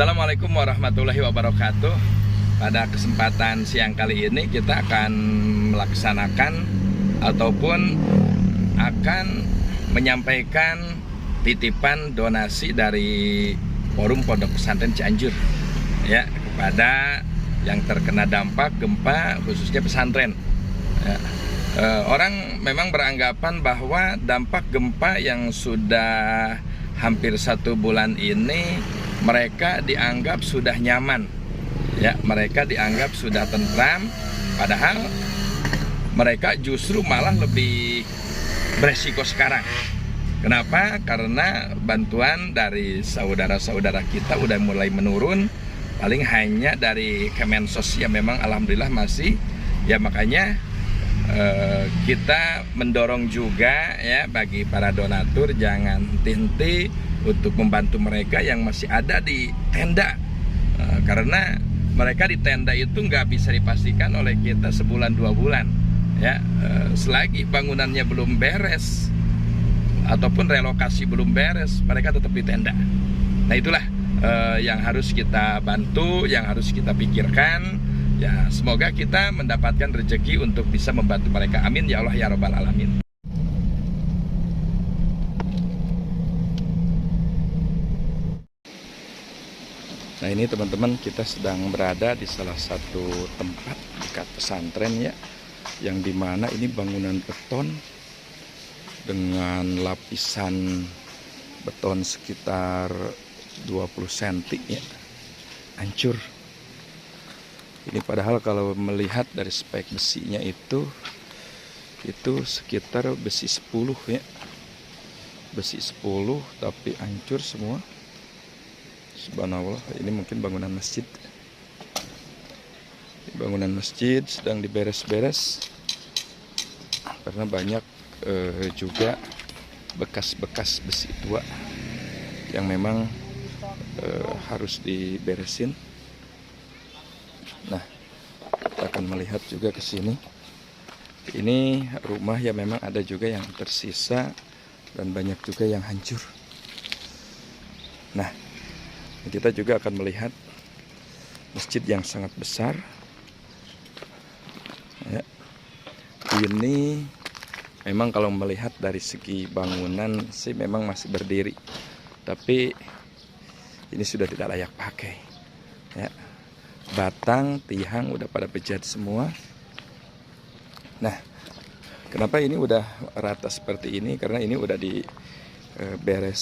Assalamualaikum warahmatullahi wabarakatuh. Pada kesempatan siang kali ini kita akan melaksanakan ataupun akan menyampaikan titipan donasi dari Forum Pondok Pesantren Cianjur ya, kepada yang terkena dampak gempa khususnya pesantren ya. Orang memang beranggapan bahwa dampak gempa yang sudah hampir 1 bulan ini mereka dianggap sudah nyaman ya, mereka dianggap sudah tentram, padahal mereka justru malah lebih beresiko sekarang. Kenapa? Karena bantuan dari saudara-saudara kita udah mulai menurun, paling hanya dari Kemensos yang memang alhamdulillah masih ya. Makanya kita mendorong juga ya bagi para donatur, jangan henti-henti untuk membantu mereka yang masih ada di tenda, karena mereka di tenda itu nggak bisa dipastikan oleh kita sebulan 2 bulan ya. Selagi bangunannya belum beres ataupun relokasi belum beres, mereka tetap di tenda. Nah itulah yang harus kita bantu, yang harus kita pikirkan ya. Semoga kita mendapatkan rezeki untuk bisa membantu mereka, amin ya Allah ya Rabbal Alamin. Nah ini teman-teman, kita sedang berada di salah satu tempat dekat pesantren ya, yang dimana ini bangunan beton dengan lapisan beton sekitar 20 cm ya, hancur. Ini padahal kalau melihat dari spek besinya itu sekitar besi 10 ya, besi 10 tapi hancur semua. Subhanallah, ini mungkin bangunan masjid. Bangunan masjid sedang diberes-beres karena banyak juga bekas-bekas besi tua yang memang harus diberesin. Nah, kita akan melihat juga ke sini. Ini rumah yang memang ada juga yang tersisa dan banyak juga yang hancur. Nah, kita juga akan melihat masjid yang sangat besar ya. Ini memang kalau melihat dari segi bangunan sih memang masih berdiri, tapi ini sudah tidak layak pakai ya. Batang, tiang udah pada bejat semua. Nah, kenapa ini udah rata seperti ini? Karena ini udah diberesin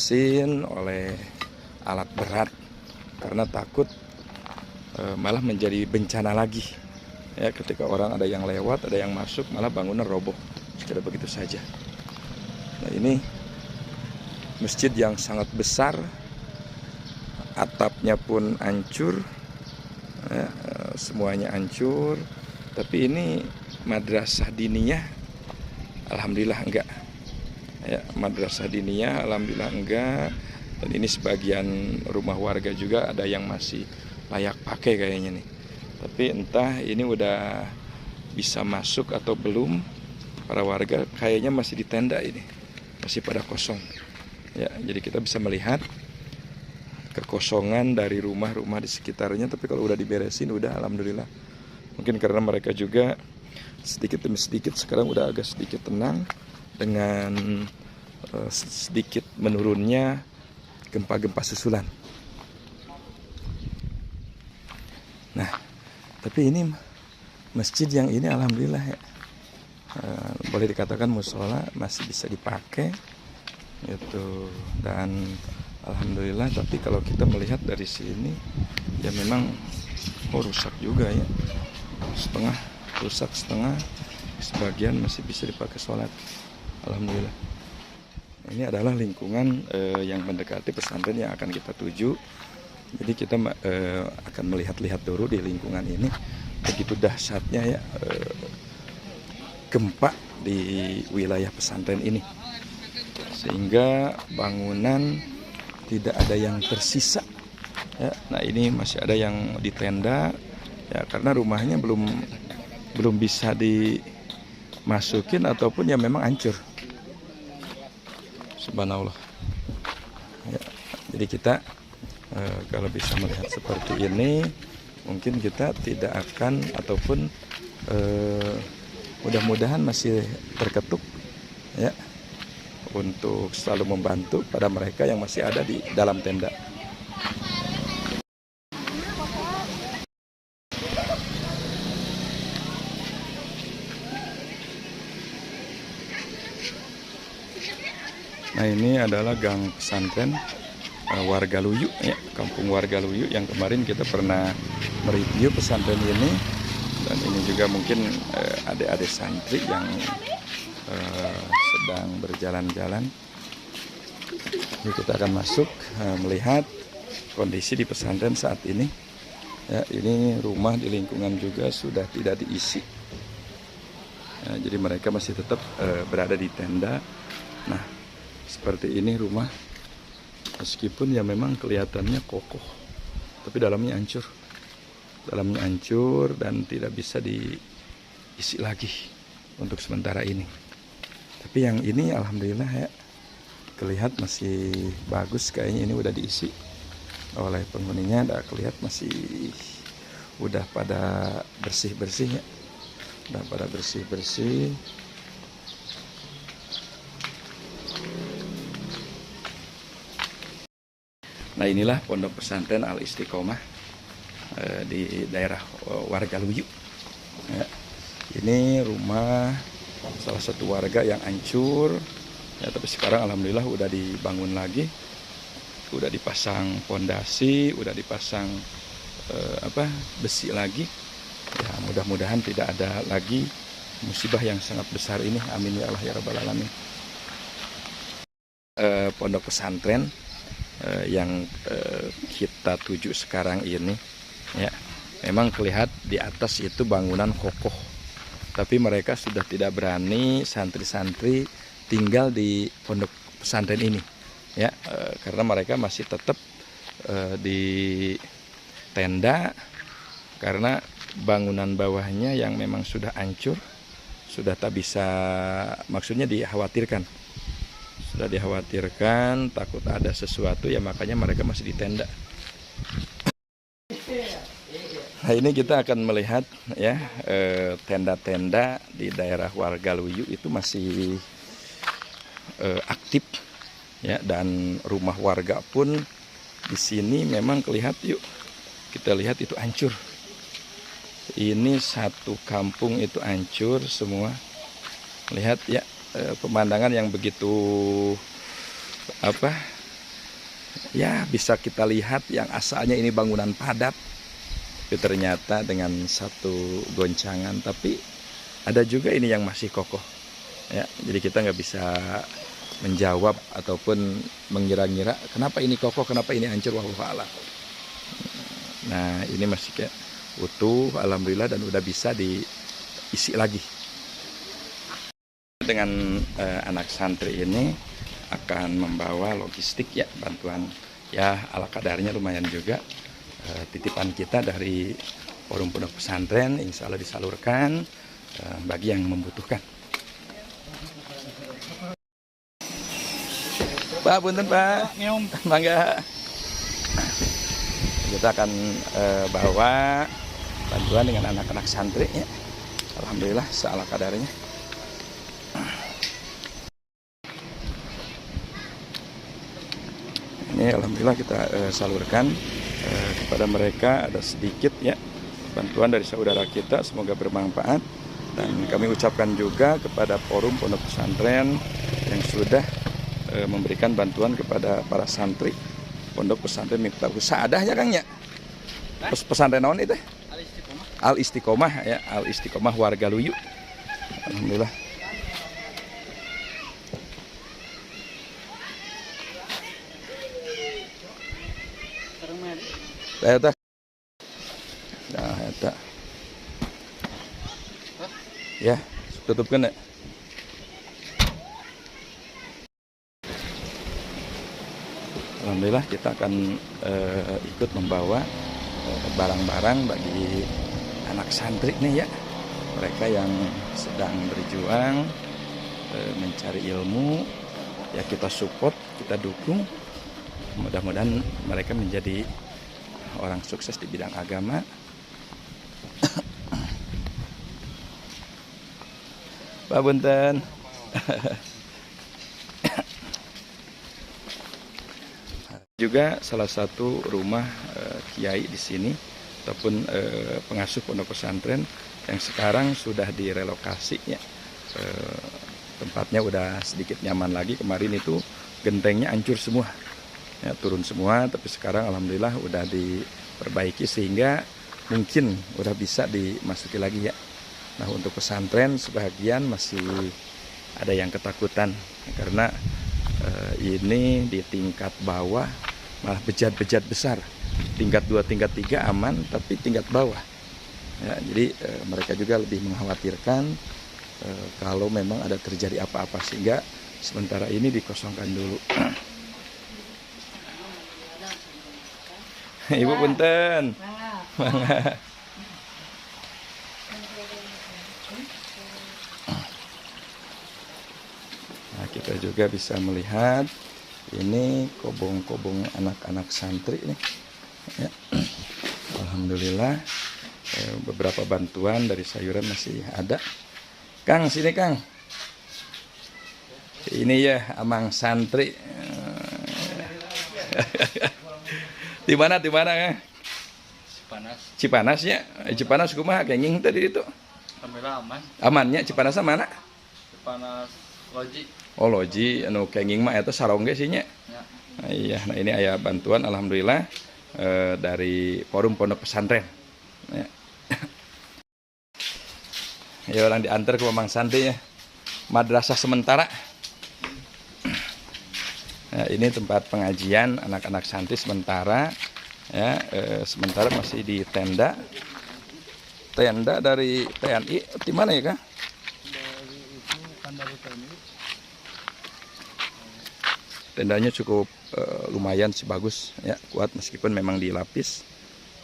oleh alat berat, karena takut malah menjadi bencana lagi ya, ketika orang ada yang lewat, ada yang masuk, malah bangunan roboh secara begitu saja. Nah ini masjid yang sangat besar, atapnya pun hancur ya, semuanya hancur. Tapi ini madrasah diniyah alhamdulillah enggak ya, madrasah diniyah alhamdulillah enggak. Dan ini sebagian rumah warga juga ada yang masih layak pakai kayaknya nih. Tapi entah ini udah bisa masuk atau belum. Para warga kayaknya masih di tenda ini, masih pada kosong ya. Jadi kita bisa melihat kekosongan dari rumah-rumah di sekitarnya. Tapi kalau udah diberesin udah alhamdulillah. Mungkin karena mereka juga sedikit demi sedikit sekarang udah agak sedikit tenang dengan sedikit menurunnya gempa-gempa susulan. Nah, tapi ini masjid yang ini alhamdulillah ya, boleh dikatakan musola masih bisa dipakai gitu, dan alhamdulillah. Tapi kalau kita melihat dari sini ya memang rusak juga ya, setengah rusak, setengah, sebagian masih bisa dipakai sholat, alhamdulillah. Ini adalah lingkungan yang mendekati pesantren yang akan kita tuju. Jadi kita akan melihat-lihat dulu di lingkungan ini. Begitu dahsyatnya ya gempa di wilayah pesantren ini, sehingga bangunan tidak ada yang tersisa ya. Nah ini masih ada yang di tenda ya, karena rumahnya belum bisa dimasukin ataupun ya memang hancur. Subhanallah ya. Jadi kita Kalau bisa melihat seperti ini, mungkin kita tidak akan ataupun mudah-mudahan masih terketuk ya untuk selalu membantu pada mereka yang masih ada di dalam tenda. Nah, ini adalah gang pesantren warga Luyu ya, kampung warga Luyu yang kemarin kita pernah mereview pesantren ini. Dan ini juga mungkin adik-adik santri yang sedang berjalan-jalan. Jadi kita akan masuk melihat kondisi di pesantren saat ini. Ya, ini rumah di lingkungan juga sudah tidak diisi. Jadi mereka masih tetap berada di tenda. Nah, seperti ini rumah, meskipun ya memang kelihatannya kokoh, tapi dalamnya hancur. Dalamnya hancur dan tidak bisa diisi lagi untuk sementara ini. Tapi yang ini alhamdulillah ya, kelihatan masih bagus, kayaknya ini udah diisi oleh penghuninya. Udah kelihatan masih udah pada bersih-bersih ya. Udah pada bersih-bersih. Nah, inilah pondok pesantren Al Istiqomah di daerah warga Luyu. Ya, ini rumah salah satu warga yang hancur. Ya, tapi sekarang alhamdulillah udah dibangun lagi, udah dipasang pondasi, udah dipasang besi lagi. Ya, mudah-mudahan tidak ada lagi musibah yang sangat besar ini. Amin ya Allah ya rabbal alamin. Pondok pesantren yang kita tuju sekarang ini ya, memang kelihatan di atas itu bangunan kokoh, tapi mereka sudah tidak berani santri-santri tinggal di pondok pesantren ini ya, karena mereka masih tetap di tenda karena bangunan bawahnya yang memang sudah hancur, sudah tak bisa, maksudnya dikhawatirkan takut ada sesuatu ya, makanya mereka masih di tenda. Nah, ini kita akan melihat ya tenda-tenda di daerah warga Luyu itu masih aktif ya, dan rumah warga pun di sini memang kelihatan, yuk kita lihat itu hancur. Ini satu kampung itu hancur semua. Lihat ya, pemandangan yang begitu ya, bisa kita lihat yang asalnya ini bangunan padat, tapi ternyata dengan satu goncangan, tapi ada juga ini yang masih kokoh ya. Jadi kita nggak bisa menjawab ataupun mengira-ngira kenapa ini kokoh, kenapa ini hancur, wallahu a'lam. Nah, ini masih kayak utuh alhamdulillah dan udah bisa diisi lagi. Dengan anak santri ini akan membawa logistik ya, bantuan ya ala kadarnya lumayan juga, titipan kita dari forum pondok pesantren, insya Allah disalurkan bagi yang membutuhkan. Pak, punten Pak, mangga. Kita akan bawa bantuan dengan anak-anak santri ya, alhamdulillah seala kadarnya. Ini alhamdulillah kita salurkan kepada mereka, ada sedikit ya bantuan dari saudara kita, semoga bermanfaat. Dan kami ucapkan juga kepada forum pondok pesantren yang sudah memberikan bantuan kepada para santri pondok pesantren Miftahus Saadah ya Kang ya. Pesantren naon itu? Al Istiqomah ya, Al Istiqomah warga Luyu. Alhamdulillah. Eta. Nah, eta. Ya, tutupkan ya. Alhamdulillah kita akan ikut membawa barang-barang bagi anak santri nih ya, mereka yang sedang berjuang mencari ilmu ya, kita support, kita dukung Mudah-mudahan mereka menjadi orang sukses di bidang agama. Pak Bunten. Juga salah satu rumah kiai di sini ataupun pengasuh pondok pesantren yang sekarang sudah direlokasi ya. Tempatnya udah sedikit nyaman lagi. Kemarin itu gentengnya hancur semua. Ya, turun semua, tapi sekarang alhamdulillah udah diperbaiki sehingga mungkin udah bisa dimasuki lagi ya. Nah, untuk pesantren sebagian masih ada yang ketakutan karena ini di tingkat bawah malah bejat-bejat besar. Tingkat 2, tingkat 3 aman, tapi tingkat bawah. Ya, jadi mereka juga lebih mengkhawatirkan kalau memang ada terjadi apa-apa, sehingga sementara ini dikosongkan dulu. Ibu punten. Nah, kita juga bisa melihat ini kobong-kobong anak-anak santri nih. Ya. Alhamdulillah beberapa bantuan dari sayuran masih ada. Kang, sini Kang. Ini ya amang santri. Di mana Kang? Cipanas ya. Cipanas kumaha kenging tadi itu? Alhamdulillah aman. Amannya Cipanas mana? Cipanas Loji. Oh, Loji anu kenging mah eta sarongge sih nya. Ya. Nah, iya, nah ini aya bantuan alhamdulillah dari Forum Pondok Pesantren. Ya. Ya orang diantar ke Mamang Santri ya. Madrasah sementara. Nah, ini tempat pengajian anak-anak santri sementara. Ya, sementara masih di tenda. Tenda dari TNI di mana ya, Kang? Dari itu kan dari TNI. Tendanya cukup lumayan sih, bagus ya, kuat meskipun memang dilapis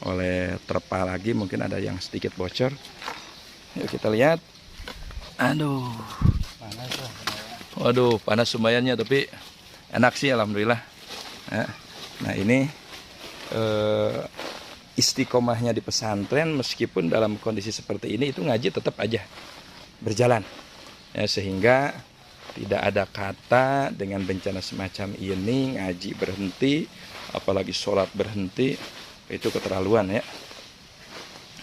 oleh terpal lagi, mungkin ada yang sedikit bocor. Yuk kita lihat. Aduh, Panas lah. waduh panas lumayannya, tapi enak sih alhamdulillah. Ya. Nah ini istiqomahnya di pesantren meskipun dalam kondisi seperti ini itu ngaji tetap aja berjalan. Ya, sehingga tidak ada kata dengan bencana semacam ini ngaji berhenti, apalagi sholat berhenti, itu keterlaluan ya.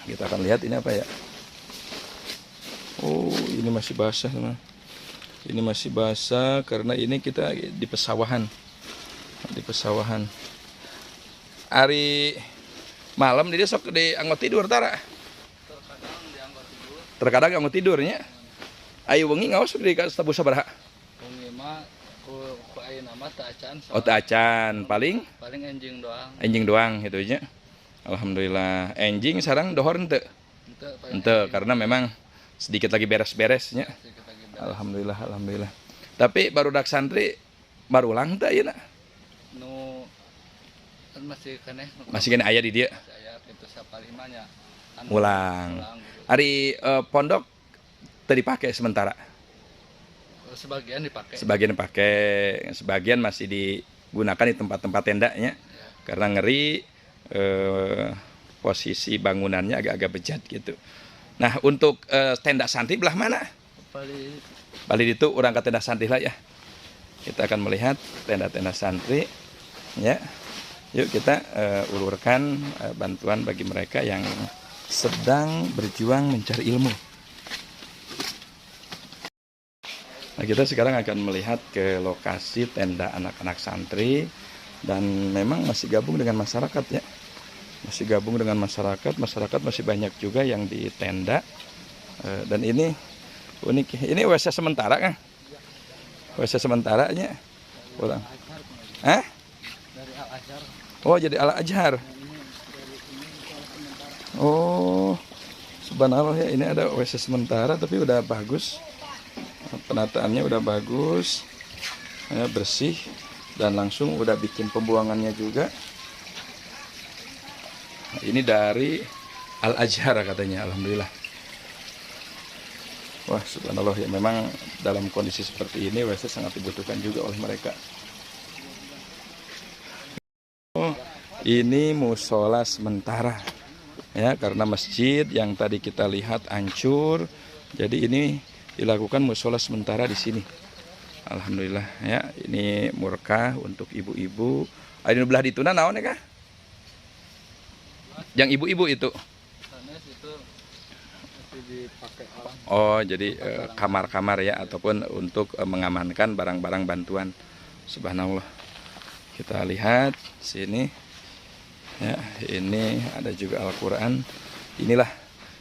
Kita akan lihat ini apa ya. Oh, ini masih basah teman. Ini masih basah karena ini kita di pesawahan. Di pesawahan. Hari malam dia sok di anggot tidur tara. Terkadang dianggap tidur. Terkadang anggot tidurnya. Ayo wengi ngaos di tabu sabaraha. Bungi mah ku ayeuna mah teu acan. Oh, teu acan, paling enjing doang. enjing doang gitu nya. Alhamdulillah. Enjing sareng dohor henteu. Henteu karena memang sedikit lagi beres-beresnya. Alhamdulillah, alhamdulillah. Tapi barudak santri baru ulang teh ayeuna. Nu kan masih keneh. Masih kena aya di dia. Saya itu sapalima nya. Ulang. Hari pondok teu dipake sementara. Sebagian dipakai. Sebagian dipakai, sebagian masih digunakan di tempat-tempat tendanya. Ya. Karena ngeri posisi bangunannya agak-agak bejat gitu. Nah, untuk tenda santri belah mana? Balik itu orang ke tenda santri lah ya. Kita akan melihat tenda-tenda santri ya. Yuk kita ulurkan bantuan bagi mereka yang sedang berjuang mencari ilmu. Nah, kita sekarang akan melihat ke lokasi tenda anak-anak santri dan memang masih gabung dengan masyarakat ya. Masih gabung dengan masyarakat masih banyak juga yang di tenda. Dan ini unik, ini WC sementara kan? WC sementaranya pulang. Hah? Dari Al-Azhar. Oh, jadi Al-Azhar. Oh, subhanallah ya, ini ada WC sementara tapi udah bagus. Penataannya udah bagus. Ya, bersih dan langsung udah bikin pembuangannya juga. Ini dari Al-Azhar katanya, alhamdulillah. Wah, subhanallah ya, memang dalam kondisi seperti ini WC sangat dibutuhkan juga oleh mereka. Ini musola sementara. Ya, karena masjid yang tadi kita lihat hancur. Jadi ini dilakukan musola sementara di sini. Alhamdulillah ya, ini murkah untuk ibu-ibu. Ada belah dituna naon ya kah? Yang ibu-ibu itu. Sanes itu masih dipakai orang. Oh, jadi kamar-kamar ya ataupun untuk mengamankan barang-barang bantuan. Subhanallah. Kita lihat sini. Ya, ini ada juga Al-Qur'an. Inilah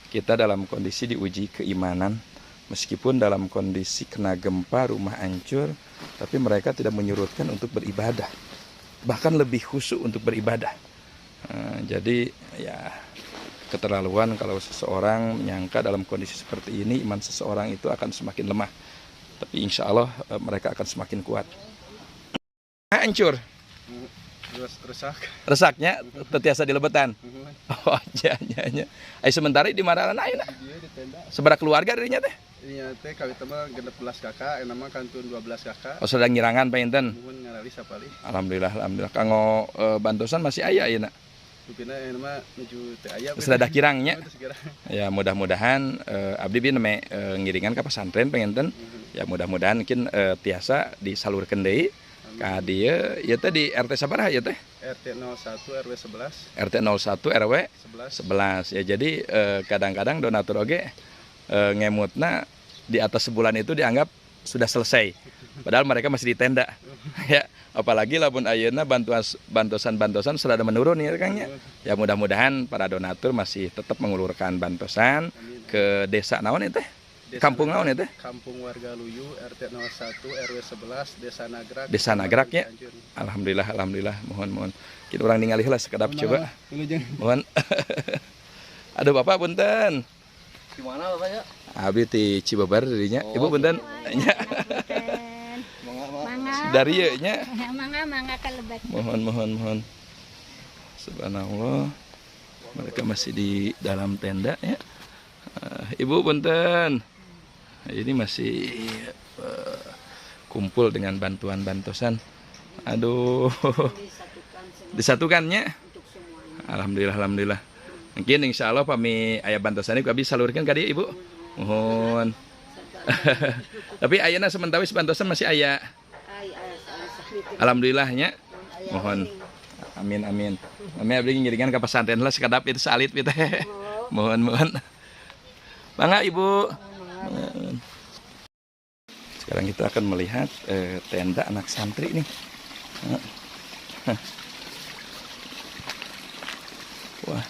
kita dalam kondisi diuji keimanan. Meskipun dalam kondisi kena gempa, rumah hancur, tapi mereka tidak menyurutkan untuk beribadah. Bahkan lebih khusyuk untuk beribadah. Jadi ya keterlaluan kalau seseorang menyangka dalam kondisi seperti ini iman seseorang itu akan semakin lemah. Tapi insya Allah mereka akan semakin kuat. Hancur. Resaknya tetiasa dilebetan. Oh, iya. Ai sementara di mana ayeuna? Seberapa keluarga dirinya teh? Iya teh kami teman 16 kakak, nama kantun 12 kakak. Oh, sedang nyirangan painten. Mohon ngarali sapali. Alhamdulillah. Kanggo bantosan masih aya ayeuna. Mungkin nama menuju teh aya. Sedada kirangnya. Ya mudah-mudahan abdi bi neme ngiringan ka pesantren pengenten. Ya mudah-mudahan mungkin tiasa disalurkeun deui ka dieu. Ieu teh di RT sabaraha ieu teh? RT 01 RW 11. RT 01 RW 11. Ya jadi kadang-kadang donatur oge ngemutna di atas sebulan itu dianggap sudah selesai. Padahal mereka masih di tenda. Ya, apalagi lamun ayeuna bantosan sudah menurun ya Kang ya. Ya mudah-mudahan para donatur masih tetap mengulurkan bantosan ke desa naon itu teh? Kampung naon itu teh? Kampung Warga Luyu RT 01 RW 11 Desa Nagrak. Desa Nagrak ya. Alhamdulillah. Mohon. Kita orang ningali heula sekedap coba. Mohon. Aduh Bapak punten. Di mana Bapak ya? Abdi ti Cibabar dirinya. Ibu punten. Nya. Mangga. Dari ieu nya. Mangga kalebat. Mohon. Subhanallah. Mereka masih di dalam tenda ya. Ibu punten. Ini masih kumpul dengan bantuan-bantosan. Aduh. Disatukannya. Alhamdulillah. Mungkin insya Allah pami ayah bantosan ini bisa salurkan ke dia Ibu. Mohon. Tapi ayana sementara bantosan masih ayah. Alhamdulillahnya. Mohon. Amin. Kami abdi ngiringan ke pesantren lah sekadap itu salit kita. Mohon. Bangga Ibu. Sekarang kita akan melihat tenda anak santri nih. Wah.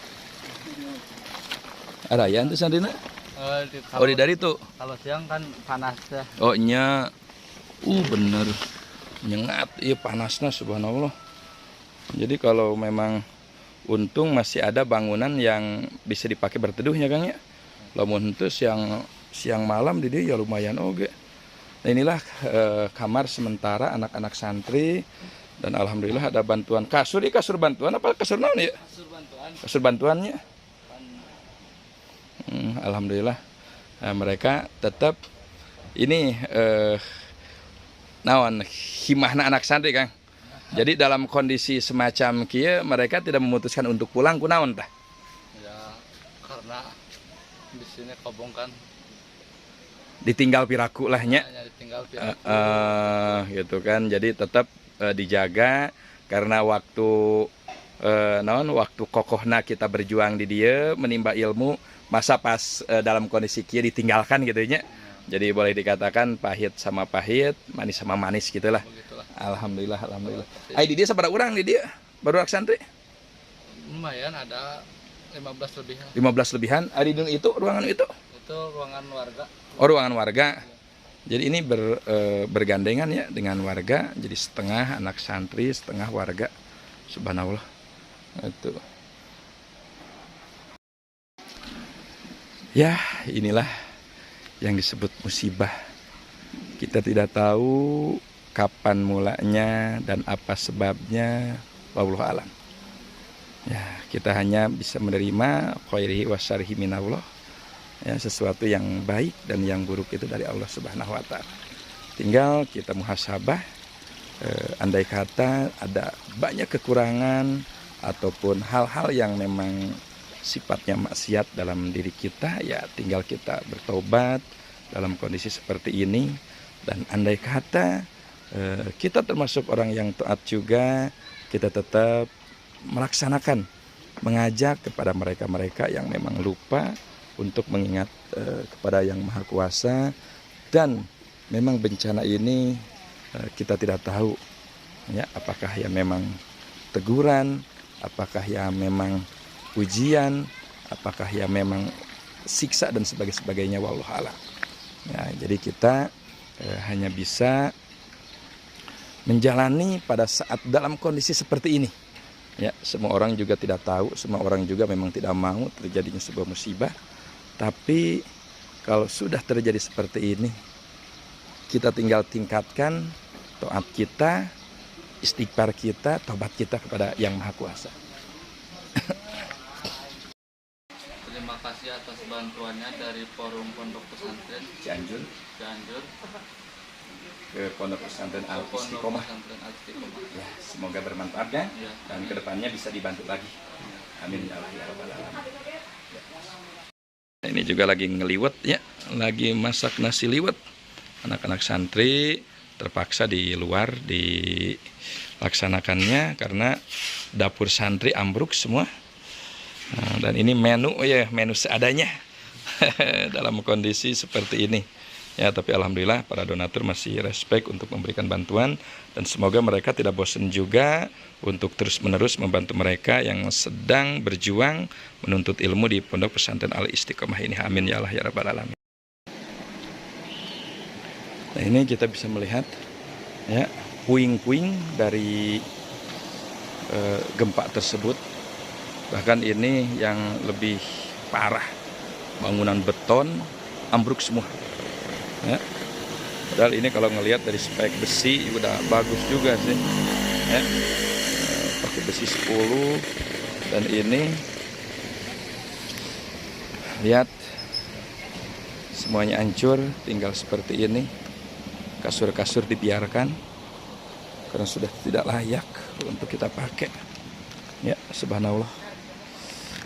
Arayan tuh sandina? Oh di dari tuh. Kalau siang kan panas ya. Oh nya. Bener. Nyengat iya panasnya subhanallah. Jadi kalau memang untung masih ada bangunan yang bisa dipakai berteduh ya Kang ya. Lamun itu siang malam di dia ya lumayan oge. Nah inilah kamar sementara anak-anak santri dan alhamdulillah ada bantuan kasur bantuan apa kasur naon ya? Kasur bantuannya. Alhamdulillah mereka tetap ini naon himahna anak santri Kang. Jadi dalam kondisi semacam kieu mereka tidak memutuskan untuk pulang kunaon tah? Ya karena di sini kobong kan. Ditinggal piraku lah nya. Ditinggal piraku. Gitu kan. Jadi tetap dijaga karena waktu waktu kokohna kita berjuang di dia menimba ilmu masa pas dalam kondisi kieu ditinggalkan gitu nya. Jadi boleh dikatakan pahit sama pahit, manis sama manis gitulah. Begitulah. Alhamdulillah. Ai di dia sabaraha urang di dia? Baru santri? Lumayan ada 15 lebihan. 15 lebihan. Ari itu ruangan itu? Itu ruangan warga. Oh, ruangan warga. Jadi ini bergandengan ya dengan warga. Jadi setengah anak santri, setengah warga. Subhanallah. Itu. Ya, inilah yang disebut musibah. Kita tidak tahu kapan mulanya dan apa sebabnya. Wallahu a'lam. Ya, kita hanya bisa menerima khairihi wa syarrihi minallah. Ya, sesuatu yang baik dan yang buruk itu dari Allah Subhanahu wa taala. Tinggal kita muhasabah andai kata ada banyak kekurangan ataupun hal-hal yang memang sifatnya maksiat dalam diri kita, ya tinggal kita bertobat dalam kondisi seperti ini. Dan andai kata kita termasuk orang yang taat juga, kita tetap melaksanakan, mengajak kepada mereka-mereka yang memang lupa untuk mengingat kepada Yang Maha Kuasa. Dan memang bencana ini kita tidak tahu ya, apakah ya memang teguran, apakah ya memang ujian, apakah ya memang siksa dan sebagainya, wallahu a'lam. Ya, jadi kita hanya bisa menjalani pada saat dalam kondisi seperti ini. Ya, semua orang juga tidak tahu, semua orang juga memang tidak mau terjadinya sebuah musibah. Tapi kalau sudah terjadi seperti ini, kita tinggal tingkatkan taat kita, istighfar kita, tobat kita kepada Yang Maha Kuasa. Terima kasih atas bantuannya dari Forum Pondok Pesantren Cianjur Cianjur ke Pondok Pesantren Al Pondok Istiqomah. Pesantren Al Istiqomah. Ya, semoga bermanfaat ya, Ya. dan kedepannya bisa dibantu lagi. Amin ya Allah ya Rabbal Alamin. Ini juga lagi ngeliwet ya, lagi masak nasi liwet. Anak-anak santri terpaksa di luar dilaksanakannya karena dapur santri ambruk semua. Nah, dan ini menu ya, menu seadanya dalam kondisi seperti ini. Ya, tapi alhamdulillah para donatur masih respect untuk memberikan bantuan, dan semoga mereka tidak bosan juga untuk terus-menerus membantu mereka yang sedang berjuang menuntut ilmu di Pondok Pesantren Al Istiqomah ini. Amin ya Allah ya Rabbal Alamin. Nah, ini kita bisa melihat ya puing-puing dari gempa tersebut. Bahkan ini yang lebih parah, bangunan beton ambruk semua. Ya. Padahal ini kalau ngelihat dari spek besi udah bagus juga sih. Ya. Pakai besi 10, dan ini lihat semuanya hancur, tinggal seperti ini. Kasur-kasur dibiarkan karena sudah tidak layak untuk kita pakai. Ya, subhanallah.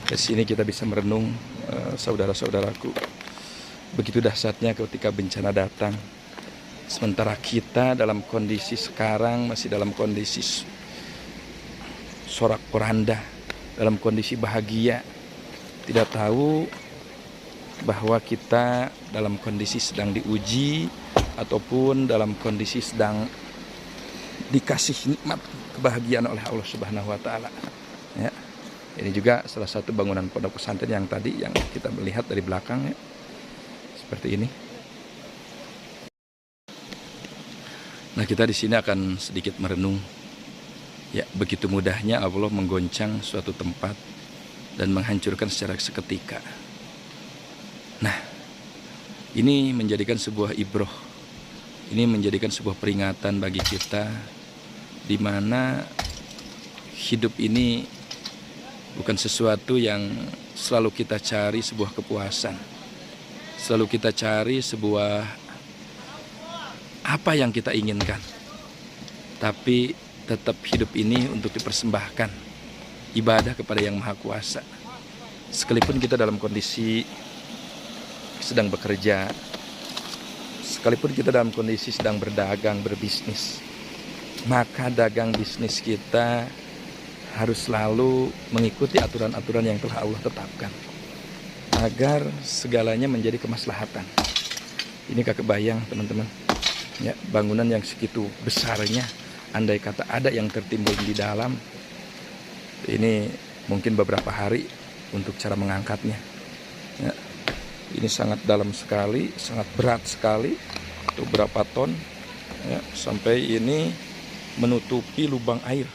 Di sini kita bisa merenung, saudara-saudaraku. Begitu dahsyatnya ketika bencana datang. Sementara kita dalam kondisi sekarang masih dalam kondisi sorak-poranda, dalam kondisi bahagia. Tidak tahu bahwa kita dalam kondisi sedang diuji ataupun dalam kondisi sedang dikasih nikmat kebahagiaan oleh Allah Subhanahu wa taala. Ya. Ini juga salah satu bangunan pondok pesantren yang tadi yang kita melihat dari belakang ya. Seperti ini. Nah, kita di sini akan sedikit merenung. Ya, begitu mudahnya Allah menggoncang suatu tempat dan menghancurkan secara seketika. Nah, ini menjadikan sebuah ibroh. Ini menjadikan sebuah peringatan bagi kita di mana hidup ini bukan sesuatu yang selalu kita cari sebuah kepuasan. Selalu kita cari sebuah apa yang kita inginkan. Tapi tetap hidup ini untuk dipersembahkan. Ibadah kepada Yang Maha Kuasa. Sekalipun kita dalam kondisi sedang bekerja, sekalipun kita dalam kondisi sedang berdagang, berbisnis, maka dagang bisnis kita harus selalu mengikuti aturan-aturan yang telah Allah tetapkan agar segalanya menjadi kemaslahatan. Ini kakek bayang teman-teman ya, bangunan yang segitu besarnya, andai kata ada yang tertimbun di dalam, ini mungkin beberapa hari untuk cara mengangkatnya ya. Ini sangat dalam sekali, sangat berat sekali, itu berapa ton ya, sampai ini menutupi lubang air